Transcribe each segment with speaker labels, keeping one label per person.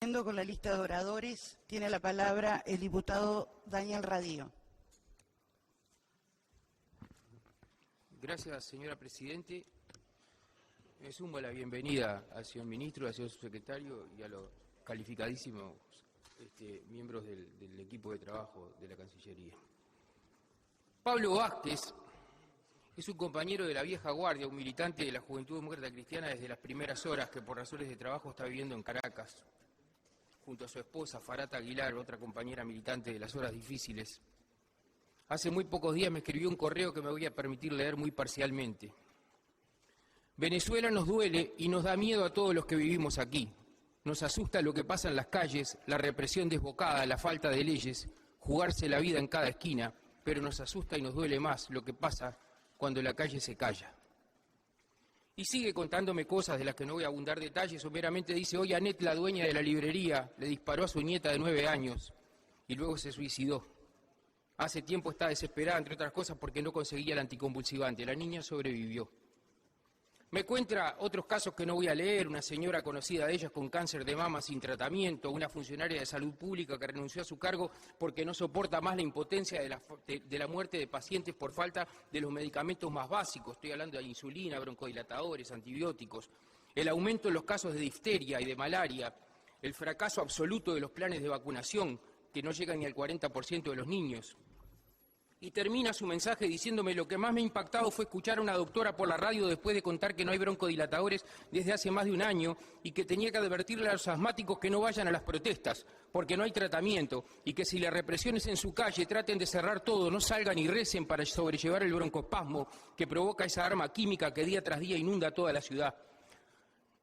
Speaker 1: Con la lista de oradores, tiene la palabra el diputado Daniel Radío.
Speaker 2: Gracias, señora Presidente. Me sumo a la bienvenida al señor ministro, al señor subsecretario y a los calificadísimos miembros del equipo de trabajo de la Cancillería. Pablo Vázquez es un compañero de la vieja guardia, un militante de la Juventud Demócrata Cristiana desde las primeras horas, que por razones de trabajo está viviendo en Caracas, junto a su esposa Farata Aguilar, otra compañera militante de las horas difíciles. Hace muy pocos días me escribió un correo que me voy a permitir leer muy parcialmente. Venezuela nos duele y nos da miedo a todos los que vivimos aquí. Nos asusta lo que pasa en las calles, la represión desbocada, la falta de leyes, jugarse la vida en cada esquina, pero nos asusta y nos duele más lo que pasa cuando la calle se calla. Y sigue contándome cosas de las que no voy a abundar detalles, o meramente dice: hoy Anet, la dueña de la librería, le disparó a su nieta de 9 años y luego se suicidó. Hace tiempo está desesperada, entre otras cosas, porque no conseguía el anticonvulsivante. La niña sobrevivió. Me cuenta otros casos que no voy a leer: una señora conocida de ellas con cáncer de mama sin tratamiento, una funcionaria de salud pública que renunció a su cargo porque no soporta más la impotencia de la muerte de pacientes por falta de los medicamentos más básicos. Estoy hablando de insulina, broncodilatadores, antibióticos, el aumento en los casos de difteria y de malaria, el fracaso absoluto de los planes de vacunación, que no llegan ni al 40% de los niños. Y termina su mensaje diciéndome: lo que más me ha impactado fue escuchar a una doctora por la radio después de contar que no hay broncodilatadores desde hace más de un año y que tenía que advertirle a los asmáticos que no vayan a las protestas porque no hay tratamiento, y que si la represión es en su calle traten de cerrar todo, no salgan y recen para sobrellevar el broncoespasmo que provoca esa arma química que día tras día inunda toda la ciudad.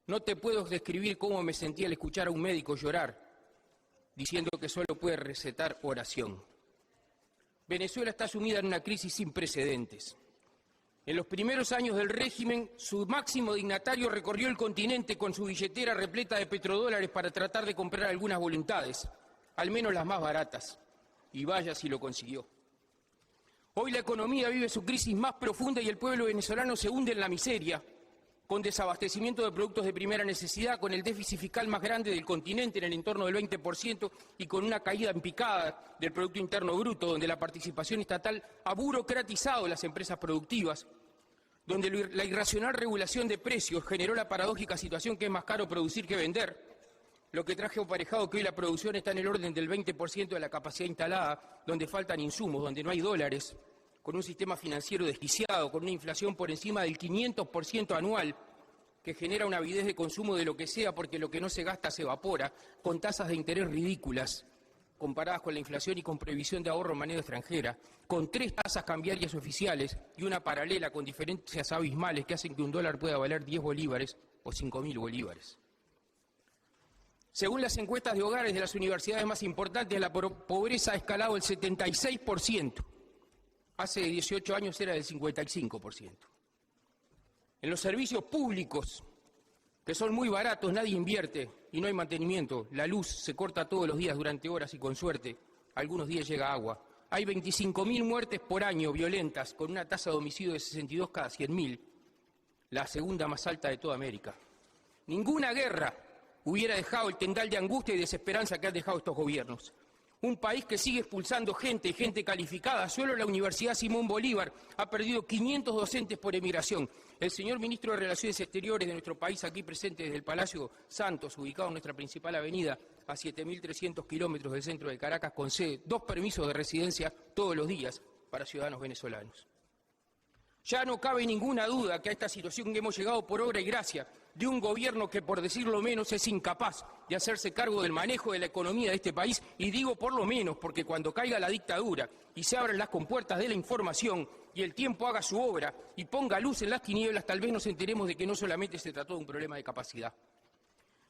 Speaker 2: No te puedo describir cómo me sentí al escuchar a un médico llorar diciendo que solo puede recetar oración. Venezuela está sumida en una crisis sin precedentes. En los primeros años del régimen, su máximo dignatario recorrió el continente con su billetera repleta de petrodólares para tratar de comprar algunas voluntades, al menos las más baratas, y vaya si lo consiguió. Hoy la economía vive su crisis más profunda y el pueblo venezolano se hunde en la miseria, con desabastecimiento de productos de primera necesidad, con el déficit fiscal más grande del continente en el entorno del 20% y con una caída en picada del Producto Interno Bruto, donde la participación estatal ha burocratizado las empresas productivas, donde la irracional regulación de precios generó la paradójica situación que es más caro producir que vender, lo que trajo aparejado que hoy la producción está en el orden del 20% de la capacidad instalada, donde faltan insumos, donde no hay dólares, con un sistema financiero desquiciado, con una inflación por encima del 500% anual, que genera una avidez de consumo de lo que sea porque lo que no se gasta se evapora, con tasas de interés ridículas comparadas con la inflación y con previsión de ahorro en moneda extranjera, con 3 tasas cambiarias oficiales y una paralela con diferencias abismales que hacen que un dólar pueda valer 10 bolívares o 5.000 bolívares. Según las encuestas de hogares de las universidades más importantes, la pobreza ha escalado el 76%. Hace 18 años era del 55%. En los servicios públicos, que son muy baratos, nadie invierte y no hay mantenimiento. La luz se corta todos los días durante horas y con suerte algunos días llega agua. Hay 25.000 muertes por año violentas, con una tasa de homicidio de 62 cada 100.000, la segunda más alta de toda América. Ninguna guerra hubiera dejado el tendal de angustia y desesperanza que han dejado estos gobiernos. Un país que sigue expulsando gente calificada. Solo la Universidad Simón Bolívar ha perdido 500 docentes por emigración. El señor ministro de Relaciones Exteriores de nuestro país, aquí presente desde el Palacio Santos, ubicado en nuestra principal avenida, a 7.300 kilómetros del centro de Caracas, concede 2 permisos de residencia todos los días para ciudadanos venezolanos. Ya no cabe ninguna duda que a esta situación que hemos llegado por obra y gracia de un gobierno que, por decirlo menos, es incapaz de hacerse cargo del manejo de la economía de este país, y digo por lo menos porque cuando caiga la dictadura y se abran las compuertas de la información y el tiempo haga su obra y ponga luz en las tinieblas, tal vez nos enteremos de que no solamente se trató de un problema de capacidad.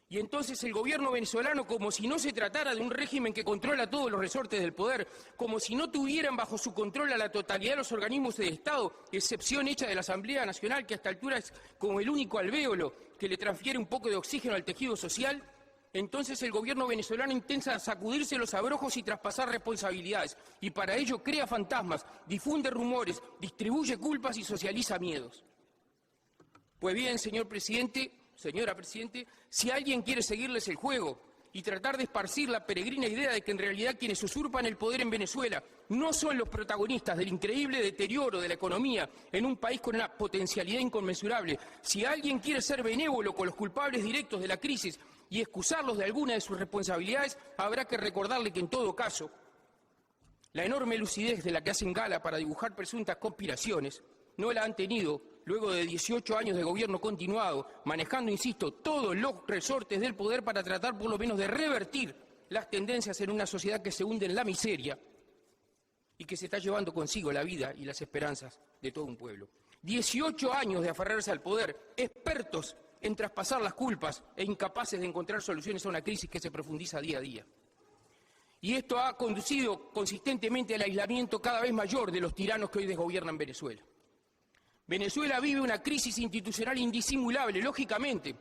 Speaker 2: Y entonces el gobierno venezolano, como si no se tratara de un régimen que controla todos los resortes del poder, como si no tuvieran bajo su control a la totalidad de los organismos del Estado, excepción hecha de la Asamblea Nacional, que a esta altura es como el único alvéolo que le transfiere un poco de oxígeno al tejido social, entonces el gobierno venezolano intenta sacudirse los abrojos y traspasar responsabilidades, y para ello crea fantasmas, difunde rumores, distribuye culpas y socializa miedos. Pues bien, señora Presidente, si alguien quiere seguirles el juego y tratar de esparcir la peregrina idea de que en realidad quienes usurpan el poder en Venezuela no son los protagonistas del increíble deterioro de la economía en un país con una potencialidad inconmensurable. Si alguien quiere ser benévolo con los culpables directos de la crisis y excusarlos de alguna de sus responsabilidades, habrá que recordarle que en todo caso, la enorme lucidez de la que hacen gala para dibujar presuntas conspiraciones no la han tenido luego de 18 años de gobierno continuado, manejando, insisto, todos los resortes del poder para tratar por lo menos de revertir las tendencias en una sociedad que se hunde en la miseria y que se está llevando consigo la vida y las esperanzas de todo un pueblo. 18 años de aferrarse al poder, expertos en traspasar las culpas e incapaces de encontrar soluciones a una crisis que se profundiza día a día. Y esto ha conducido consistentemente al aislamiento cada vez mayor de los tiranos que hoy desgobiernan Venezuela. Venezuela vive una crisis institucional indisimulable, lógicamente.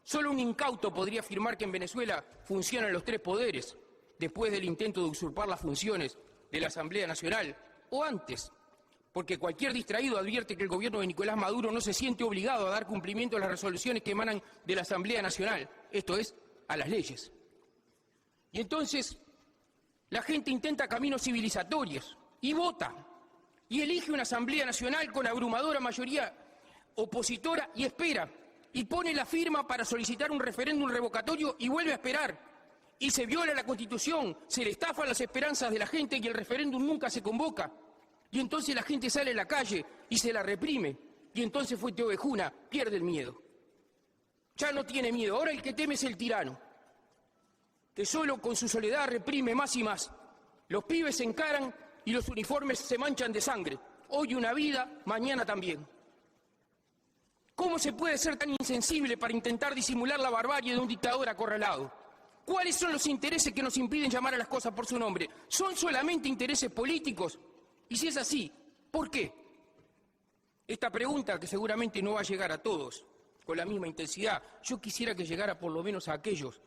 Speaker 2: Solo un incauto podría afirmar que en Venezuela funcionan los tres poderes, después del intento de usurpar las funciones de la Asamblea Nacional, o antes, porque cualquier distraído advierte que el gobierno de Nicolás Maduro no se siente obligado a dar cumplimiento a las resoluciones que emanan de la Asamblea Nacional, esto es, a las leyes. Y entonces, la gente intenta caminos civilizatorios y vota, y elige una Asamblea Nacional con abrumadora mayoría opositora y espera, y pone la firma para solicitar un referéndum revocatorio y vuelve a esperar. Y se viola la Constitución, se le estafan las esperanzas de la gente y el referéndum nunca se convoca. Y entonces la gente sale a la calle y se la reprime. Y entonces Fuenteovejuna pierde el miedo. Ya no tiene miedo, ahora el que teme es el tirano, que solo con su soledad reprime más y más. Los pibes se encaran y los uniformes se manchan de sangre. Hoy una vida, mañana también. ¿Cómo se puede ser tan insensible para intentar disimular la barbarie de un dictador acorralado? ¿Cuáles son los intereses que nos impiden llamar a las cosas por su nombre? ¿Son solamente intereses políticos? Y si es así, ¿por qué? Esta pregunta, que seguramente no va a llegar a todos con la misma intensidad, yo quisiera que llegara por lo menos a aquellos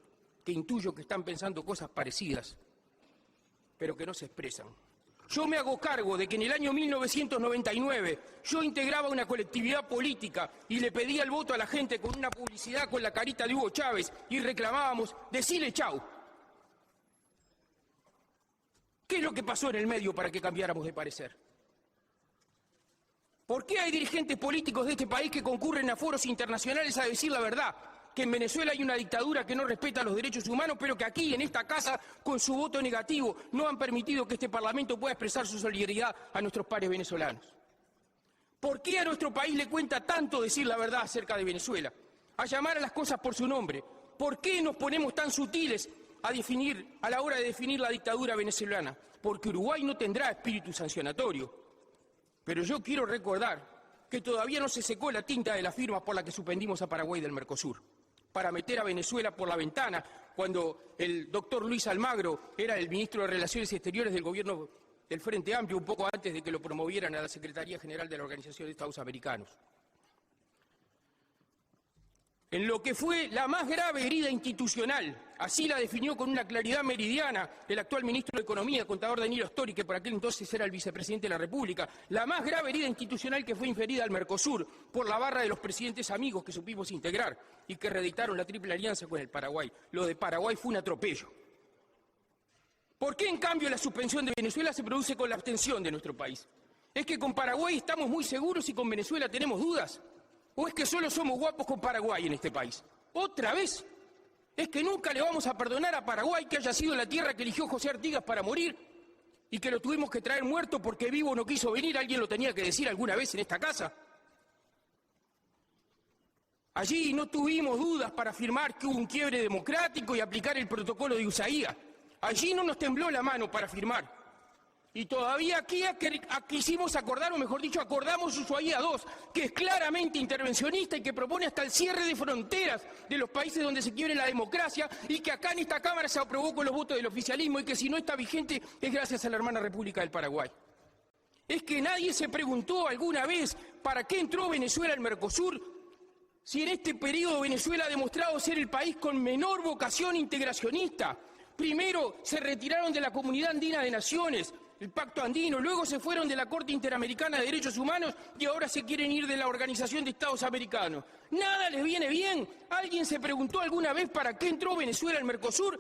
Speaker 2: que intuyo que están pensando cosas parecidas, pero que no se expresan. Yo me hago cargo de que en el año 1999 yo integraba una colectividad política y le pedía el voto a la gente con una publicidad con la carita de Hugo Chávez y reclamábamos, decile chau. ¿Qué es lo que pasó en el medio para que cambiáramos de parecer? ¿Por qué hay dirigentes políticos de este país que concurren a foros internacionales a decir la verdad? Que en Venezuela hay una dictadura que no respeta los derechos humanos, pero que aquí, en esta casa, con su voto negativo, no han permitido que este Parlamento pueda expresar su solidaridad a nuestros pares venezolanos. ¿Por qué a nuestro país le cuenta tanto decir la verdad acerca de Venezuela? A llamar a las cosas por su nombre. ¿Por qué nos ponemos tan sutiles a la hora de definir la dictadura venezolana? Porque Uruguay no tendrá espíritu sancionatorio. Pero yo quiero recordar que todavía no se secó la tinta de la firma por la que suspendimos a Paraguay del Mercosur, para meter a Venezuela por la ventana cuando el doctor Luis Almagro era el ministro de Relaciones Exteriores del gobierno del Frente Amplio, un poco antes de que lo promovieran a la Secretaría General de la Organización de Estados Americanos. En lo que fue la más grave herida institucional, así la definió con una claridad meridiana el actual ministro de Economía, contador Danilo Stori, que por aquel entonces era el vicepresidente de la República, la más grave herida institucional que fue inferida al Mercosur por la barra de los presidentes amigos que supimos integrar y que reeditaron la Triple Alianza con el Paraguay. Lo de Paraguay fue un atropello. ¿Por qué, en cambio, la suspensión de Venezuela se produce con la abstención de nuestro país? ¿Es que con Paraguay estamos muy seguros y con Venezuela tenemos dudas? ¿O es que solo somos guapos con Paraguay en este país? ¿Otra vez? ¿Es que nunca le vamos a perdonar a Paraguay que haya sido la tierra que eligió José Artigas para morir y que lo tuvimos que traer muerto porque vivo no quiso venir? ¿Alguien lo tenía que decir alguna vez en esta casa? Allí no tuvimos dudas para afirmar que hubo un quiebre democrático y aplicar el protocolo de Ushuaia. Allí no nos tembló la mano para firmar. Y todavía aquí quisimos acordar, o mejor dicho, acordamos Ushuaia II, que es claramente intervencionista y que propone hasta el cierre de fronteras de los países donde se quiebre la democracia y que acá en esta Cámara se aprobó con los votos del oficialismo y que si no está vigente es gracias a la hermana República del Paraguay. ¿Es que nadie se preguntó alguna vez para qué entró Venezuela al Mercosur? Si en este periodo Venezuela ha demostrado ser el país con menor vocación integracionista. Primero se retiraron de la Comunidad Andina de Naciones, el Pacto Andino, luego se fueron de la Corte Interamericana de Derechos Humanos y ahora se quieren ir de la Organización de Estados Americanos. ¿Nada les viene bien? ¿Alguien se preguntó alguna vez para qué entró Venezuela al Mercosur?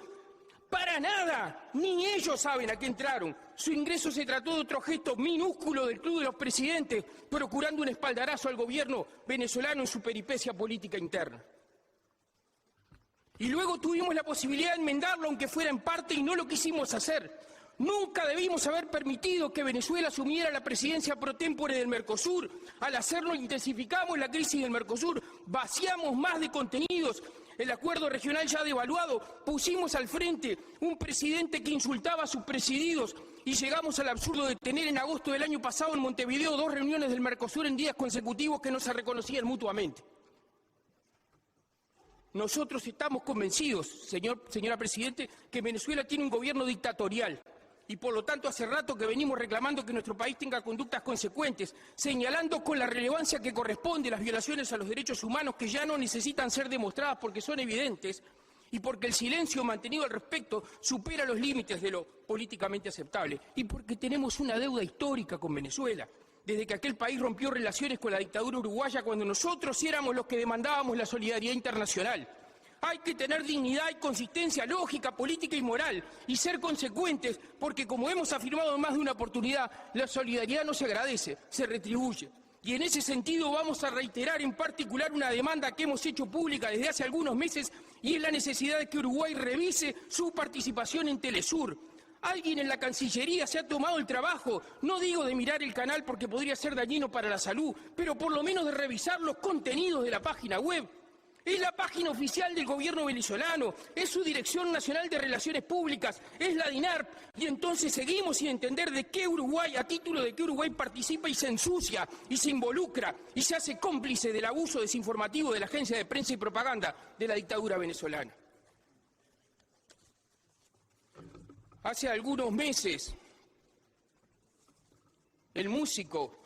Speaker 3: Para nada, ni ellos saben a qué entraron. Su ingreso se trató de otro gesto minúsculo del Club de los Presidentes, procurando un espaldarazo al gobierno venezolano en su peripecia política interna. Y luego tuvimos la posibilidad de enmendarlo, aunque fuera en parte, y no lo quisimos hacer. Nunca debimos haber permitido que Venezuela asumiera la presidencia pro tempore del Mercosur. Al hacerlo, intensificamos la crisis del Mercosur, vaciamos más de contenidos. El acuerdo regional ya devaluado, pusimos al frente un presidente que insultaba a sus presididos y llegamos al absurdo de tener en agosto del año pasado en Montevideo 2 reuniones del Mercosur en días consecutivos que no se reconocían mutuamente. Nosotros estamos convencidos, señora Presidente, que Venezuela tiene un gobierno dictatorial. Y por lo tanto hace rato que venimos reclamando que nuestro país tenga conductas consecuentes, señalando con la relevancia que corresponde las violaciones a los derechos humanos que ya no necesitan ser demostradas porque son evidentes y porque el silencio mantenido al respecto supera los límites de lo políticamente aceptable y porque tenemos una deuda histórica con Venezuela. Desde que aquel país rompió relaciones con la dictadura uruguaya cuando nosotros éramos los que demandábamos la solidaridad internacional. Hay que tener dignidad y consistencia lógica, política y moral y ser consecuentes porque, como hemos afirmado en más de una oportunidad, la solidaridad no se agradece, se retribuye. Y en ese sentido vamos a reiterar en particular una demanda que hemos hecho pública desde hace algunos meses y es la necesidad de que Uruguay revise su participación en Telesur. Alguien en la Cancillería se ha tomado el trabajo, no digo de mirar el canal porque podría ser dañino para la salud, pero por lo menos de revisar los contenidos de la página web. Es la página oficial del gobierno venezolano, es su Dirección Nacional de Relaciones Públicas, es la DINARP, y entonces seguimos sin entender de qué Uruguay, a título de qué Uruguay participa y se ensucia, y se involucra, y se hace cómplice del abuso desinformativo de la Agencia de Prensa y Propaganda de la dictadura venezolana. Hace algunos meses, el músico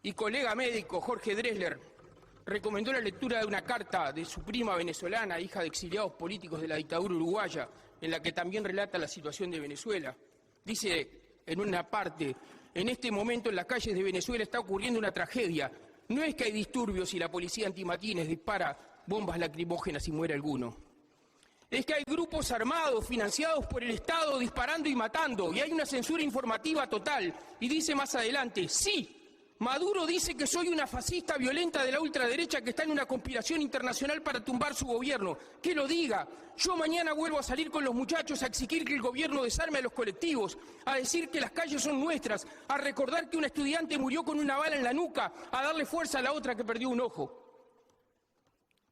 Speaker 3: y colega médico Jorge Drexler recomendó la lectura de una carta de su prima venezolana, hija de exiliados políticos de la dictadura uruguaya, en la que también relata la situación de Venezuela. Dice en una parte: en este momento en las calles de Venezuela está ocurriendo una tragedia. No es que hay disturbios y la policía antimatines dispara bombas lacrimógenas y muere alguno. Es que hay grupos armados financiados por el Estado disparando y matando, y hay una censura informativa total. Y dice más adelante: sí, Maduro dice que soy una fascista violenta de la ultraderecha que está en una conspiración internacional para tumbar su gobierno. Que lo diga. Yo mañana vuelvo a salir con los muchachos a exigir que el gobierno desarme a los colectivos, a decir que las calles son nuestras, a recordar que una estudiante murió con una bala en la nuca, a darle fuerza a la otra que perdió un ojo.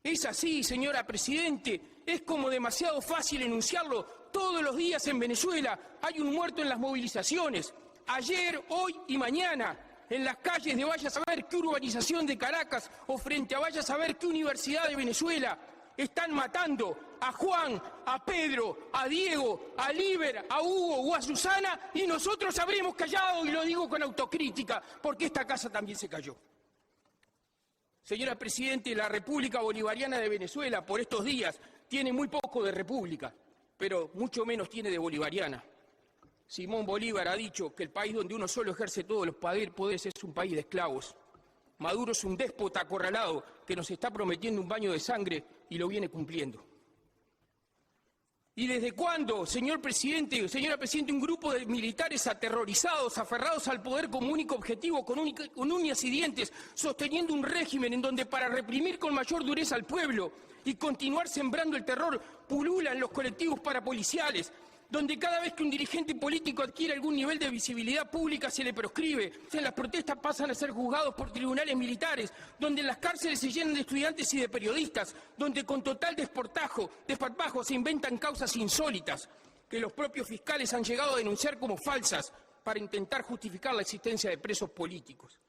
Speaker 3: Es así, señora Presidente, es como demasiado fácil enunciarlo. Todos los días en Venezuela hay un muerto en las movilizaciones. Ayer, hoy y mañana. En las calles de vaya a saber qué urbanización de Caracas o frente a vaya a saber qué universidad de Venezuela están matando a Juan, a Pedro, a Diego, a Liber, a Hugo o a Susana y nosotros habremos callado, y lo digo con autocrítica, porque esta casa también se cayó. Señora Presidente, la República Bolivariana de Venezuela por estos días tiene muy poco de república, pero mucho menos tiene de bolivariana. Simón Bolívar ha dicho que el país donde uno solo ejerce todos los poderes es un país de esclavos. Maduro es un déspota acorralado que nos está prometiendo un baño de sangre y lo viene cumpliendo. ¿Y desde cuándo, señora Presidente, un grupo de militares aterrorizados, aferrados al poder como único objetivo, con uñas y dientes, sosteniendo un régimen en donde para reprimir con mayor dureza al pueblo y continuar sembrando el terror, pululan los colectivos parapoliciales, donde cada vez que un dirigente político adquiere algún nivel de visibilidad pública se le proscribe, las protestas pasan a ser juzgados por tribunales militares, donde las cárceles se llenan de estudiantes y de periodistas, donde con total desparpajo se inventan causas insólitas que los propios fiscales han llegado a denunciar como falsas para intentar justificar la existencia de presos políticos.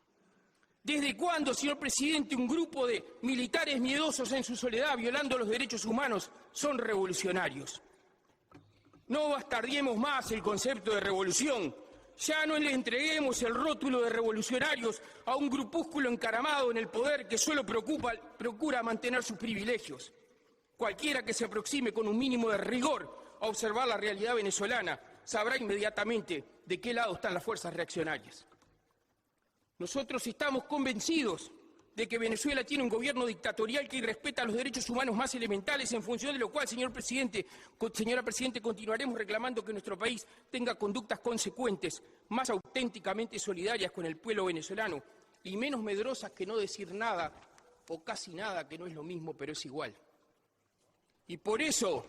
Speaker 3: ¿Desde cuándo, señor Presidente, un grupo de militares miedosos en su soledad violando los derechos humanos son revolucionarios? No bastardiemos más el concepto de revolución. Ya no le entreguemos el rótulo de revolucionarios a un grupúsculo encaramado en el poder que solo procura mantener sus privilegios. Cualquiera que se aproxime con un mínimo de rigor a observar la realidad venezolana sabrá inmediatamente de qué lado están las fuerzas reaccionarias. Nosotros estamos convencidos de que Venezuela tiene un gobierno dictatorial que irrespeta los derechos humanos más elementales, en función de lo cual, señora Presidente, continuaremos reclamando que nuestro país tenga conductas consecuentes, más auténticamente solidarias con el pueblo venezolano y menos medrosas que no decir nada o casi nada, que no es lo mismo, pero es igual. Y por eso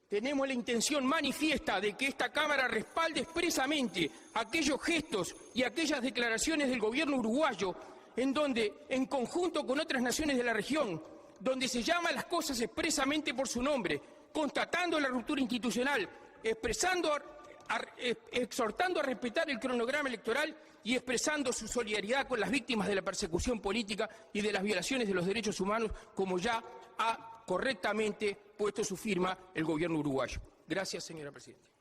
Speaker 3: tenemos la intención manifiesta de que esta Cámara respalde expresamente aquellos gestos y aquellas declaraciones del gobierno uruguayo en donde, en conjunto con otras naciones de la región, donde se llama las cosas expresamente por su nombre, constatando la ruptura institucional, exhortando a respetar el cronograma electoral y expresando su solidaridad con las víctimas de la persecución política y de las violaciones de los derechos humanos, como ya ha correctamente puesto su firma el gobierno uruguayo. Gracias, señora Presidenta.